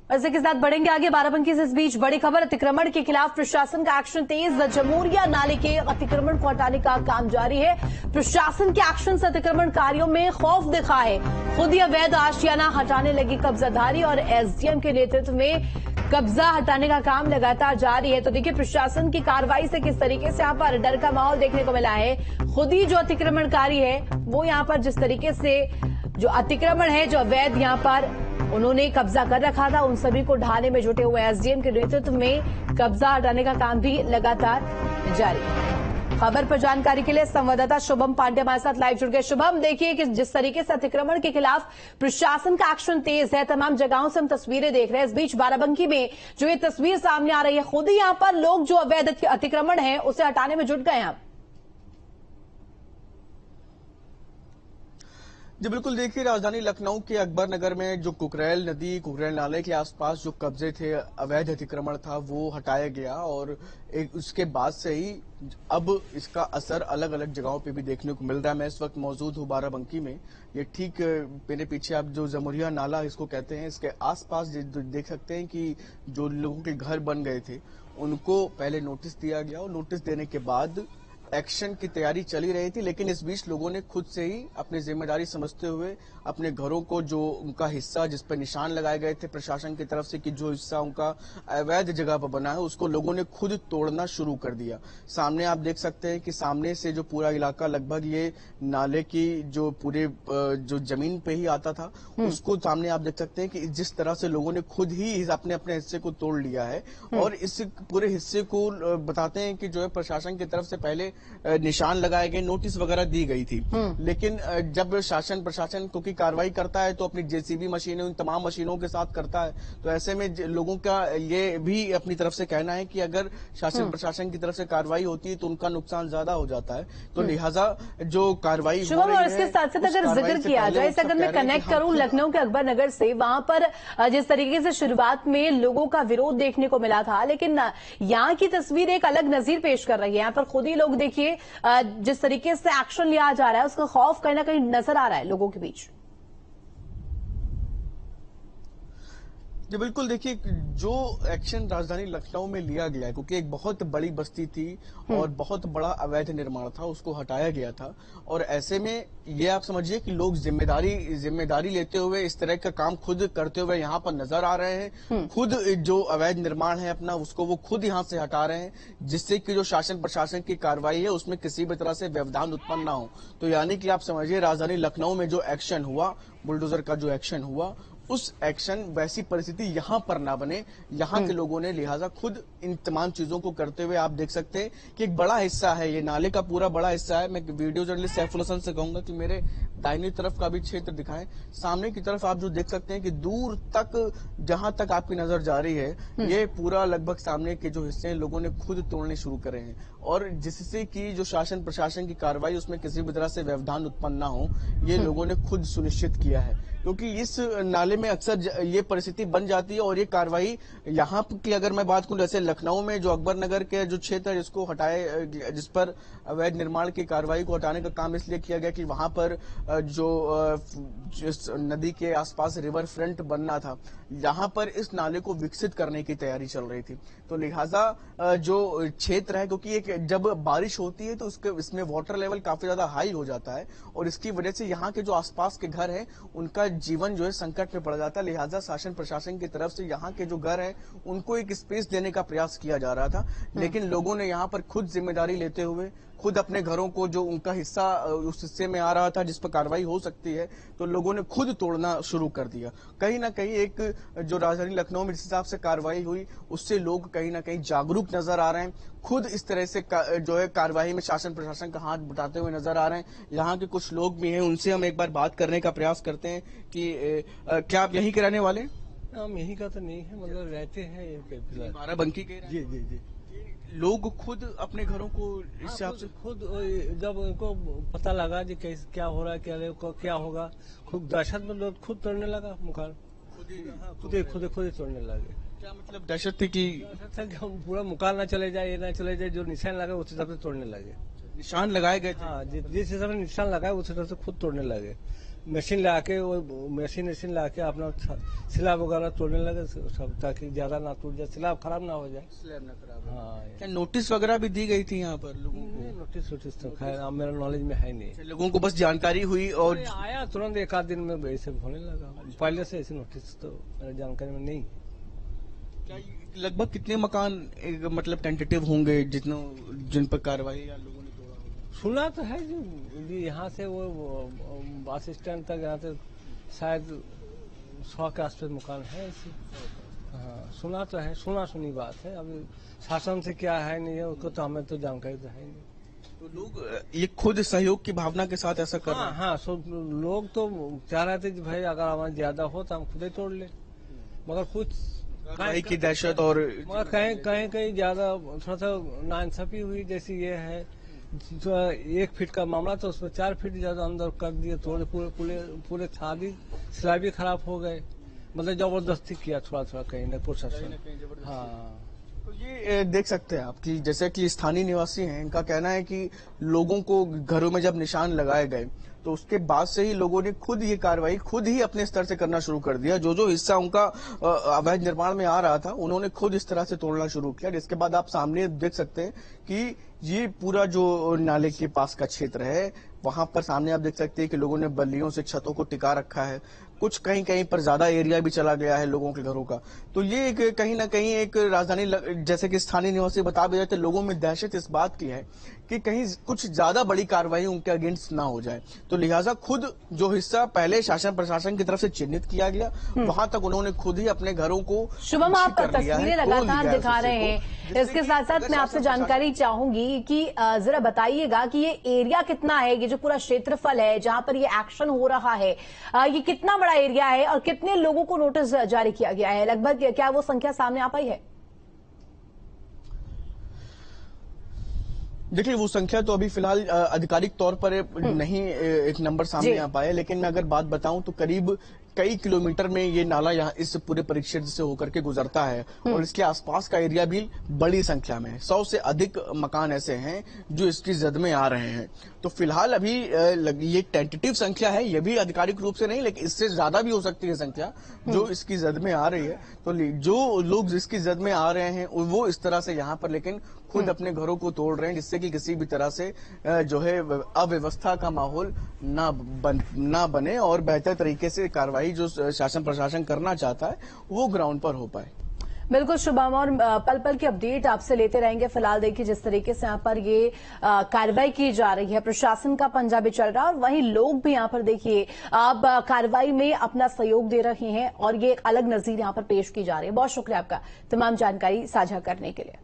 इसी के साथ बढ़ेंगे आगे बाराबंकी से। इस बीच बड़ी खबर, अतिक्रमण के खिलाफ प्रशासन का एक्शन तेज। जमूरिया नाले के अतिक्रमण को हटाने का काम जारी है। प्रशासन के एक्शन से अतिक्रमणकारियों में खौफ दिखा है। खुद ही अवैध आशियाना हटाने लगी कब्जाधारी और एसडीएम के नेतृत्व में कब्जा हटाने का काम लगातार जारी है। तो देखिए प्रशासन की कार्रवाई से किस तरीके से यहां पर डर का माहौल देखने को मिला है। खुद ही जो अतिक्रमणकारी है वो यहां पर जिस तरीके से जो अतिक्रमण है, जो अवैध यहां पर उन्होंने कब्जा कर रखा था, उन सभी को ढाने में जुटे हुए एसडीएम के नेतृत्व में कब्जा हटाने का काम भी लगातार जारी है। खबर पर जानकारी के लिए संवाददाता शुभम पांडे हमारे साथ लाइव जुड़ गए। शुभम, देखिए कि जिस तरीके से अतिक्रमण के खिलाफ प्रशासन का एक्शन तेज है, तमाम जगहों से हम तस्वीरें देख रहे हैं। इस बीच बाराबंकी में जो ये तस्वीर सामने आ रही है, खुद ही यहां पर लोग जो अवैध अतिक्रमण है उसे हटाने में जुट गए हैं। जी बिल्कुल, देखिए राजधानी लखनऊ के अकबर नगर में जो कुकरेल नदी, कुकरेल नाले के आसपास जो कब्जे थे, अवैध अतिक्रमण था, वो हटाया गया और उसके बाद से ही अब इसका असर अलग अलग जगहों पे भी देखने को मिल रहा है। मैं इस वक्त मौजूद हूँ बाराबंकी में। ये ठीक मेरे पीछे आप जो जमुरिया नाला इसको कहते हैं, इसके आसपास देख सकते हैं कि जो लोगों के घर बन गए थे उनको पहले नोटिस दिया गया और नोटिस देने के बाद एक्शन की तैयारी चली रही थी। लेकिन इस बीच लोगों ने खुद से ही अपनी जिम्मेदारी समझते हुए अपने घरों को, जो उनका हिस्सा जिस पर निशान लगाए गए थे प्रशासन की तरफ से कि जो हिस्सा उनका अवैध जगह पर बना है, उसको लोगों ने खुद तोड़ना शुरू कर दिया। सामने आप देख सकते हैं कि सामने से जो पूरा इलाका लगभग ये नाले की जो पूरे जो जमीन पे ही आता था, उसको सामने आप देख सकते हैं कि जिस तरह से लोगों ने खुद ही अपने अपने हिस्से को तोड़ लिया है। और इस पूरे हिस्से को बताते हैं कि जो है प्रशासन की तरफ से पहले निशान लगाए गए, नोटिस वगैरह दी गई थी। लेकिन जब शासन प्रशासन क्योंकि कार्रवाई करता है तो अपनी जेसीबी मशीनें, उन तमाम मशीनों के साथ करता है, तो ऐसे में लोगों का ये भी अपनी तरफ से कहना है कि अगर शासन प्रशासन की तरफ से कार्रवाई होती है तो उनका नुकसान ज्यादा हो जाता है। तो लिहाजा जो कार्रवाई शुभम, और इसके साथ साथ अगर जिक्र किया जाए, इसे अगर मैं कनेक्ट करूं लखनऊ के अकबर नगर से, वहां पर जिस तरीके से शुरुआत में लोगों का विरोध देखने को मिला था, लेकिन यहाँ की तस्वीर एक अलग नजीर पेश कर रही है। यहाँ पर खुद ही लोग देखिए जिस तरीके से एक्शन लिया जा रहा है, उसका खौफ कहीं ना कहीं नजर आ रहा है लोगों के बीच। जी बिल्कुल, देखिए जो एक्शन राजधानी लखनऊ में लिया गया है, क्योंकि एक बहुत बड़ी बस्ती थी और बहुत बड़ा अवैध निर्माण था, उसको हटाया गया था। और ऐसे में ये आप समझिए कि लोग जिम्मेदारी लेते हुए इस तरह का काम खुद करते हुए यहाँ पर नजर आ रहे हैं। खुद जो अवैध निर्माण है अपना, उसको वो खुद यहाँ से हटा रहे हैं, जिससे कि जो शासन प्रशासन की कार्रवाई है उसमें किसी भी तरह से व्यवधान उत्पन्न ना हो। तो यानी कि आप समझिए राजधानी लखनऊ में जो एक्शन हुआ, बुलडोजर का जो एक्शन हुआ, उस एक्शन वैसी परिस्थिति यहाँ पर ना बने, यहाँ के लोगों ने लिहाजा खुद इन तमाम चीजों को करते हुए आप देख सकते हैं कि एक बड़ा हिस्सा है, ये नाले का पूरा बड़ा हिस्सा है। मैं वीडियो जर्नलिस्ट सैफुल हसन से कहूंगा कि मेरे दाहिनी तरफ का भी क्षेत्र दिखाएं। सामने की तरफ आप जो देख सकते हैं कि दूर तक जहां तक आपकी नजर जा रही है, ये पूरा लगभग सामने के जो हिस्से हैं लोगों ने खुद तोड़ने शुरू करे हैं, और जिससे कि जो शासन प्रशासन की कार्रवाई उसमें किसी भी तरह से व्यवधान उत्पन्न ना हो, ये लोगों ने खुद सुनिश्चित किया है। क्योंकि इस नाले में अक्सर ये परिस्थिति बन जाती है और ये कार्रवाई यहाँ की अगर मैं बात करूं, जैसे लखनऊ में जो अकबर नगर के जो क्षेत्र है जिसको हटाए, जिस पर अवैध निर्माण की कार्रवाई को हटाने का काम इसलिए किया गया कि वहां पर जो जिस नदी के आसपास रिवर फ्रंट बनना था, यहाँ पर इस नाले को विकसित करने की तैयारी चल रही थी। तो लिहाजा जो क्षेत्र है, क्योंकि एक जब बारिश होती है तो इसमें वाटर लेवल काफी ज्यादा हाई हो जाता है और इसकी वजह से यहाँ के जो आसपास के घर हैं उनका जीवन जो है संकट में पड़ जाता है। लिहाजा शासन प्रशासन की तरफ से यहाँ के जो घर हैं उनको एक स्पेस देने का प्रयास किया जा रहा था, लेकिन लोगों ने यहाँ पर खुद जिम्मेदारी लेते हुए खुद अपने घरों को, जो उनका हिस्सा उस हिस्से में आ रहा था जिस पर कार्रवाई हो सकती है, तो लोगों ने खुद तोड़ना शुरू कर दिया। कहीं ना कहीं एक जो राजधानी लखनऊ में जिस हिसाब से कार्रवाई हुई उससे लोग कहीं ना कहीं जागरूक नजर आ रहे हैं, खुद इस तरह से जो है कार्रवाई में शासन प्रशासन का हाथ बटाते हुए नजर आ रहे हैं। यहाँ के कुछ लोग भी हैं, उनसे हम एक बार बात करने का प्रयास करते हैं कि क्या आप यहीं के रहने वाले? हम यहीं का तो नहीं है, मतलब रहते हैं बाराबंकी के। जी जी जी। लोग खुद अपने घरों को इस हिसाब से खुद जब उनको पता लगा कि क्या हो रहा है, क्या होगा, खुद दहशत में लोग खुद तोड़ने लगा मकान, खुद ही तोड़ने लगे। क्या मतलब दहशत थी कि हम पूरा मकान ना चले जाए, ये ना चले जाए, जो निशान लगा उस हिसाब से तोड़ने लगे। निशान लगाए गए थे? हाँ, जिस हिसाब से निशान लगाए उस हिसाब से खुद तोड़ने लगे। मशीन ला के वो मशीन ला के अपना स्लैब वगैरह तोड़ने लगे सब, ताकि ज्यादा ना टूट जाए, स्लैब खराब ना हो जाए। स्लैब ना खराब। हाँ, क्या नोटिस वगैरह भी दी गई थी यहाँ पर लोगों को? नोटिस वोटिस तो खैर अब मेरा नॉलेज में है नहीं। लोगों को बस जानकारी हुई और ये आया तुरंत एक आध दिन में ऐसे होने लगा, पहले से ऐसी नोटिस तो मेरे जानकारी में नहीं। क्या लगभग कितने मकान मतलब टेंटेटिव होंगे जिन पर कार्रवाई या लोगों ने तोड़ा होगा? सुना तो है जी यहाँ से वो बस स्टैंड तक यहाँ से शायद 100 के आसपास मकान है ऐसे। हाँ, सुना तो है, सुना सुनी बात है। अभी शासन से क्या है नहीं है उसको तो हमें तो जानकारी तो है नहीं। तो लोग ये खुद सहयोग की भावना के साथ ऐसा कर रहे हैं? हाँ, लोग तो चाह रहे थे कि भाई अगर हमारे ज्यादा हो तो हम खुद ही तोड़ ले, मगर कुछ कार्रवाई की दहशत और मगर कहीं ज्यादा थोड़ा सा नाइंसाफी हुई, जैसे ये है तो 1 फीट का मामला तो उसमें 4 फीट ज्यादा अंदर कर दिए, थोड़े पूरे छादी स्लैब भी खराब हो गए, मतलब जबरदस्ती किया थोड़ा कहीं ना प्रशासन। हाँ, तो ये देख सकते हैं आप कि जैसे कि स्थानीय निवासी हैं, इनका कहना है कि लोगों को घरों में जब निशान लगाए गए तो उसके बाद से ही लोगों ने खुद ये कार्रवाई खुद ही अपने स्तर से करना शुरू कर दिया। जो हिस्सा उनका अवैध निर्माण में आ रहा था उन्होंने खुद इस तरह से तोड़ना शुरू किया, जिसके बाद आप सामने देख सकते हैं कि ये पूरा जो नाले के पास का क्षेत्र है वहां पर सामने आप देख सकते हैं कि लोगों ने बल्लियों से छतों को टिका रखा है। कुछ कहीं पर ज्यादा एरिया भी चला गया है लोगों के घरों का। तो ये कहीं ना कहीं एक राजधानी जैसे कि स्थानीय निवासी बता भी जाते, लोगों में दहशत इस बात की है कि कहीं कुछ ज्यादा बड़ी कार्रवाई उनके अगेंस्ट ना हो जाए। तो लिहाजा खुद जो हिस्सा पहले शासन प्रशासन की तरफ से चिन्हित किया गया वहां तक उन्होंने खुद ही अपने घरों को शुभम, आप तस्वीरें लगातार दिखा रहे हैं। इसके साथ साथ मैं आपसे जानकारी चाहूंगी कि जरा बताइएगा कि ये एरिया कितना है, ये जो पूरा क्षेत्रफल है जहां पर ये एक्शन हो रहा है, ये कितना बड़ा एरिया है और कितने लोगों को नोटिस जारी किया गया है? लगभग क्या वो संख्या सामने आ पाई है? देखिए, वो संख्या तो अभी फिलहाल आधिकारिक तौर पर नहीं एक नंबर सामने आ पाया, लेकिन मैं अगर बात बताऊं तो करीब कई किलोमीटर में ये नाला यहाँ इस पूरे परिक्षेत्र से होकर के गुजरता है और इसके आसपास का एरिया भी बड़ी संख्या में है। 100 से अधिक मकान ऐसे हैं जो इसकी जद में आ रहे हैं। तो फिलहाल अभी ये टेंटेटिव संख्या है, ये भी आधिकारिक रूप से नहीं, लेकिन इससे ज्यादा भी हो सकती है संख्या जो इसकी जद में आ रही है। तो जो लोग जिसकी जद में आ रहे हैं वो इस तरह से यहाँ पर लेकिन खुद अपने घरों को तोड़ रहे हैं, जिससे कि किसी भी तरह से जो है अव्यवस्था का माहौल ना बने और बेहतर तरीके से कार्रवाई जो शासन प्रशासन करना चाहता है वो ग्राउंड पर हो पाए। बिल्कुल शुभम, और पल पल की अपडेट आपसे लेते रहेंगे। फिलहाल देखिए जिस तरीके से यहाँ पर ये कार्रवाई की जा रही है, प्रशासन का पंजा भी चल रहा है और वहीं लोग भी यहाँ पर देखिए अब कार्रवाई में अपना सहयोग दे रहे हैं और ये एक अलग नजीर यहाँ पर पेश की जा रही है। बहुत शुक्रिया आपका तमाम जानकारी साझा करने के लिए।